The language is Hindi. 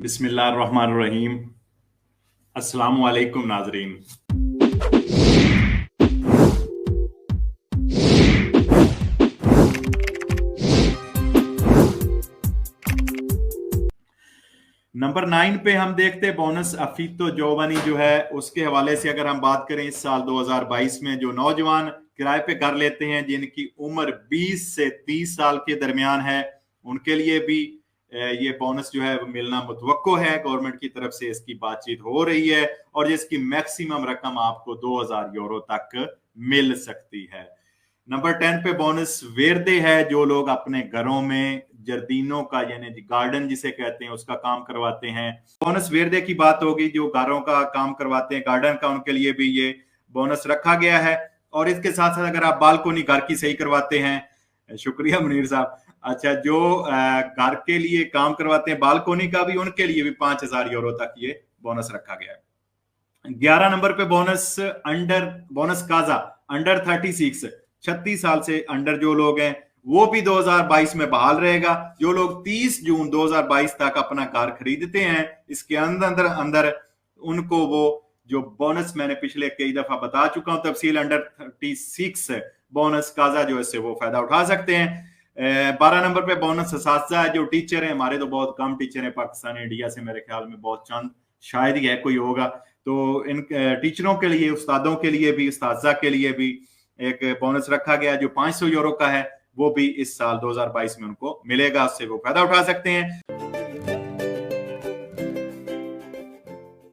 बिस्मिल्लाहिर्रहमानिर्रहीम। अस्सलामु अलैकुम नाजरीन। नंबर 9 पे हम देखते हैं बोनस अफीतो जोवानी जो है उसके हवाले से अगर हम बात करें इस साल 2022 में जो नौजवान किराए पे घर लेते हैं जिनकी उम्र 20 से 30 साल के दरमियान है उनके लिए भी ये बोनस जो है मिलना मुतवक्को है। गवर्नमेंट की तरफ से इसकी बातचीत हो रही है और जिसकी मैक्सिमम रकम आपको 2000 यूरो तक मिल सकती है। नंबर 10 पे बोनस वेरदे है, जो लोग अपने घरों में जर्दीनों का यानी गार्डन जिसे कहते हैं उसका काम करवाते हैं। बोनस वेरदे की बात होगी, जो घरों का काम करवाते हैं गार्डन का, उनके लिए भी ये बोनस रखा गया है। और इसके साथ साथ अगर आप बालकोनी घर की सही करवाते हैं, शुक्रिया मुनीर साहब, अच्छा, जो घर के लिए काम करवाते हैं बालकोनी का भी, उनके लिए भी 5000 यूरो तक ये बोनस रखा गया है। 11 नंबर पे बोनस काजा अंडर 36 साल से अंडर जो लोग हैं वो भी 2022 में बहाल रहेगा। जो लोग 30 जून 2022 तक अपना कार खरीदते हैं इसके अंदर अंदर उनको वो जो बोनस मैंने पिछले कई दफा बता चुका हूं तफसील, अंडर 36 बोनस काजा जो है वो फायदा उठा सकते हैं। 12 नंबर पे बोनस असातिज़ा है, जो टीचर है, हमारे तो बहुत कम टीचर है पाकिस्तान इंडिया से, मेरे ख्याल में बहुत चंद शायद ही है कोई होगा। तो इन टीचरों के लिए, उस्तादों के लिए भी, उस्ताजा के लिए भी एक बोनस रखा गया जो 500 यूरो का है, वो भी इस साल 2022 में उनको मिलेगा, उससे वो फायदा उठा सकते हैं।